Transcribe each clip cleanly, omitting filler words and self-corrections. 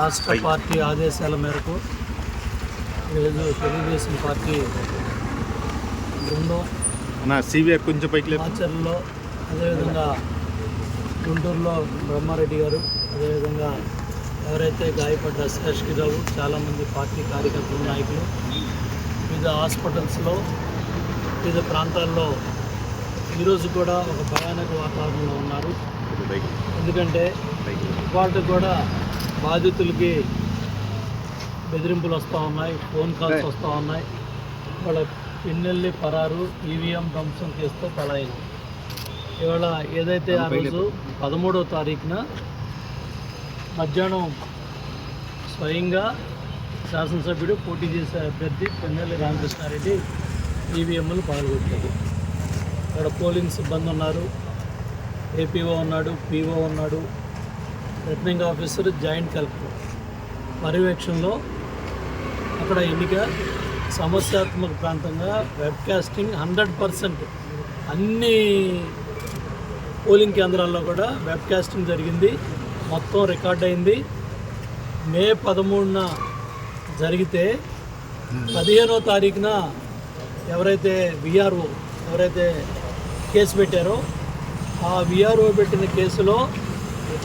రాష్ట్ర పార్టీ ఆదేశాల మేరకు ఈరోజు తెలుగుదేశం పార్టీ బృందం ఆచరణలో, అదేవిధంగా గుంటూరులో బ్రహ్మారెడ్డి గారు, అదేవిధంగా ఎవరైతే గాయపడ్డ శేషగిరావు, చాలామంది పార్టీ కార్యకర్తలు, నాయకులు వివిధ హాస్పిటల్స్లో, వివిధ ప్రాంతాల్లో ఈరోజు కూడా ఒక భయానక వాతావరణంలో ఉన్నారు. ఎందుకంటే ఇవాళ కూడా బాధితులకి బెదిరింపులు వస్తూ ఉన్నాయి, ఫోన్ కాల్స్ వస్తూ ఉన్నాయి. వాళ్ళ పిన్నెల్లి పరారు, ఈవీఎం ధ్వంసం కేసుతో పలాయనం. ఇవాళ ఏదైతే ఆ రోజు 13వ తారీఖున మధ్యాహ్నం స్వయంగా శాసనసభ్యుడు పోటీ చేసే అభ్యర్థి పిన్నెల్లి రామకృష్ణారెడ్డి ఈవీఎంలు పాల్గొట్టారు. అక్కడ పోలింగ్ సిబ్బంది ఉన్నారు, ఏపీఓ ఉన్నాడు, పీఓ ఉన్నాడు, రిటర్నింగ్ ఆఫీసర్, జాయింట్ కలెక్టర్ పర్యవేక్షణలో అక్కడ ఎన్నిక సమస్యాత్మక ప్రాంతంగా వెబ్కాస్టింగ్ 100% అన్ని పోలింగ్ కేంద్రాల్లో కూడా వెబ్కాస్టింగ్ జరిగింది. మొత్తం రికార్డ్ అయింది. మే 13న జరిగితే 15వ తారీఖున ఎవరైతే విఆర్ఓ కేసు పెట్టారో ఆ విఆర్ఓ పెట్టిన కేసులో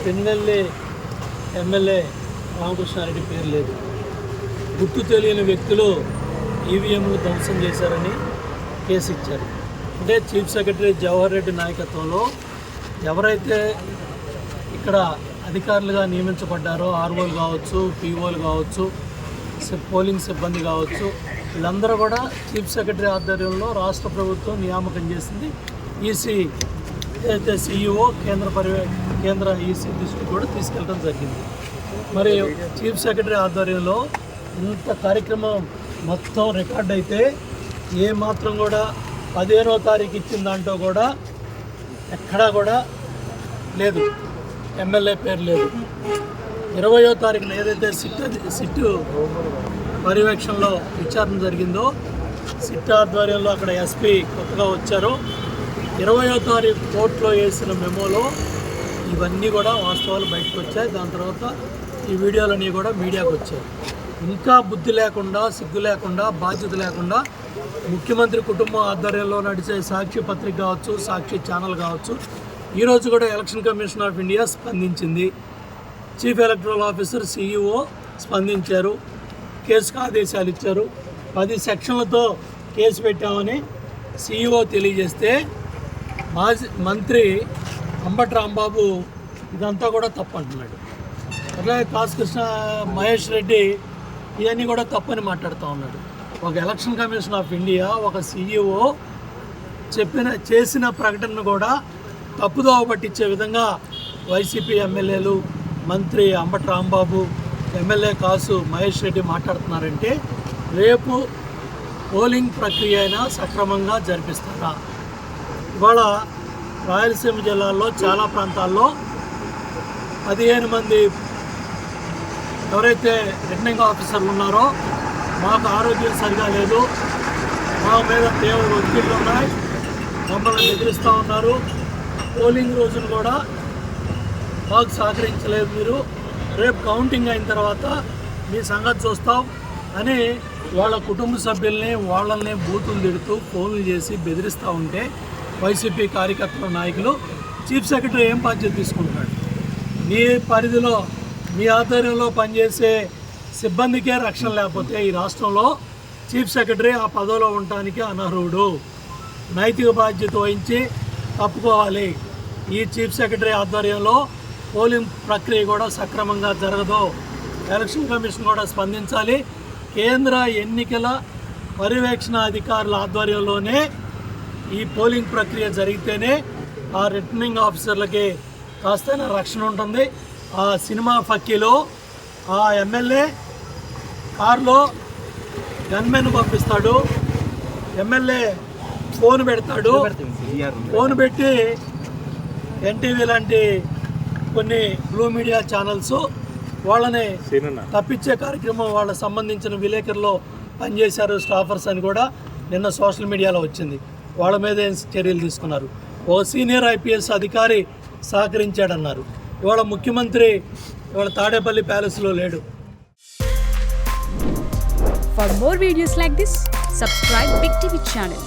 పిన్నెల్లి ఎమ్మెల్యే రామకృష్ణారెడ్డి పేరు లేదు. గుర్తు తెలియని వ్యక్తులు ఈవీఎంలు ధ్వంసం చేశారని కేసు ఇచ్చారు. అంటే చీఫ్ సెక్రటరీ జవహర్ రెడ్డి నాయకత్వంలో ఎవరైతే ఇక్కడ అధికారులుగా నియమించబడ్డారో, ఆర్ఓలు కావచ్చు, పీఓలు కావచ్చు, పోలింగ్ సిబ్బంది కావచ్చు, వీళ్ళందరూ కూడా చీఫ్ సెక్రటరీ ఆధ్వర్యంలో రాష్ట్ర ప్రభుత్వం నియామకం చేసింది. ఈసీ ఏదైతే సీఈఓ కేంద్ర ఈసీ దృష్టికి కూడా తీసుకెళ్ళడం జరిగింది. మరి చీఫ్ సెక్రటరీ ఆధ్వర్యంలో ఇంత కార్యక్రమం మొత్తం రికార్డ్ అయితే ఏ మాత్రం కూడా 15వ తారీఖు ఇచ్చిన దాంట్లో కూడా ఎక్కడా కూడా లేదు, ఎమ్మెల్యే పేరు లేదు. 20వ తారీఖున ఏదైతే సిట్ పర్యవేక్షణలో విచారణ జరిగిందో, సిట్ ఆధ్వర్యంలో అక్కడ ఎస్పీ కొత్తగా వచ్చారో, 20వ తారీఖు కోర్టులో వేసిన మెమోలో ఇవన్నీ కూడా వాస్తవాలు బయటకు వచ్చాయి. దాని తర్వాత ఈ వీడియోలన్నీ కూడా మీడియాకు వచ్చాయి. ఇంకా బుద్ధి లేకుండా, సిగ్గు లేకుండా, బాధ్యత లేకుండా ముఖ్యమంత్రి కుటుంబం ఆధ్వర్యంలో నడిచే సాక్షి పత్రిక కావచ్చు, సాక్షి ఛానల్ కావచ్చు, ఈరోజు కూడా ఎలక్షన్ కమిషన్ ఆఫ్ ఇండియా స్పందించింది. చీఫ్ ఎలక్టరల్ ఆఫీసర్ సీఈఓ స్పందించారు, కేసుకు ఆదేశాలు ఇచ్చారు. 10 సెక్షన్లతో కేసు పెట్టామని సీఈఓ తెలియజేస్తే మాజీ మంత్రి అంబటి రాంబాబు ఇదంతా కూడా తప్పు అంటున్నాడు. అట్లాగే కాసుకృష్ణ మహేష్ రెడ్డి ఇవన్నీ కూడా తప్పని మాట్లాడుతూ ఉన్నాడు. ఒక ఎలక్షన్ కమిషన్ ఆఫ్ ఇండియా, ఒక సీఈఓ చేసిన ప్రకటనను కూడా తప్పుదోవ పట్టించే విధంగా వైసీపీ ఎమ్మెల్యేలు, మంత్రి అంబటి రాంబాబు, ఎమ్మెల్యే కాసు మహేష్ రెడ్డి మాట్లాడుతున్నారంటే రేపు పోలింగ్ ప్రక్రియ అయినా సక్రమంగా జరిపిస్తారా? ఇవాళ రాయలసీమ జిల్లాల్లో చాలా ప్రాంతాల్లో 15 మంది ఎవరైతే రిటర్నింగ్ ఆఫీసర్లు ఉన్నారో మాకు ఆరోగ్యం సరిగా లేదు, మా మీద తీవ్ర ఒత్తిళ్లు ఉన్నాయి, మమ్మల్ని బెదిరిస్తూ ఉన్నారు, పోలింగ్ రోజున కూడా మాకు సహకరించలేదు, మీరు రేపు కౌంటింగ్ అయిన తర్వాత మీ సంగతి చూస్తాం అని వాళ్ళ కుటుంబ సభ్యుల్ని, వాళ్ళని బూతులు తిడుతూ ఫోన్లు చేసి బెదిరిస్తూ ఉంటే వైసీపీ కార్యకర్తల నాయకులు చీఫ్ సెక్రటరీ ఏం బాధ్యత తీసుకుంటున్నాడు? మీ పరిధిలో, మీ ఆధ్వర్యంలో పనిచేసే సిబ్బందికే రక్షణ లేకపోతే ఈ రాష్ట్రంలో చీఫ్ సెక్రటరీ ఆ పదవిలో ఉండటానికి అనర్హుడు. నైతిక బాధ్యత వహించి తప్పుకోవాలి. ఈ చీఫ్ సెక్రటరీ ఆధ్వర్యంలో పోలింగ్ ప్రక్రియ కూడా సక్రమంగా జరగదు. ఎలక్షన్ కమిషన్ కూడా స్పందించాలి. కేంద్ర ఎన్నికల పర్యవేక్షణ అధికారుల ఆధ్వర్యంలోనే ఈ పోలింగ్ ప్రక్రియ జరిగితేనే ఆ రిటర్నింగ్ ఆఫీసర్లకి కాస్తైనా రక్షణ ఉంటుంది. ఆ సినిమా ఫక్కీలో ఆ ఎమ్మెల్యే కారులో గన్మెన్ పంపిస్తాడు, ఎమ్మెల్యే ఫోన్ పెడతాడు, ఫోన్ పెట్టి ఎన్టీవీ లాంటి కొన్ని బ్లూ మీడియా ఛానల్స్ వాళ్ళని తప్పించే కార్యక్రమం, వాళ్ళకి సంబంధించిన విలేకరులు పనిచేశారు స్టాఫర్స్ అని కూడా నిన్న సోషల్ మీడియాలో వచ్చింది. వాళ్ళ మీద చర్యలు తీసుకున్నారు. ఓ సీనియర్ ఐపీఎస్ అధికారి సహకరించాడన్నారు. ఇవాళ ముఖ్యమంత్రి ఇవాళ తాడేపల్లి ప్యాలెస్లో లేడు. For more videos like this, subscribe Big TV channel.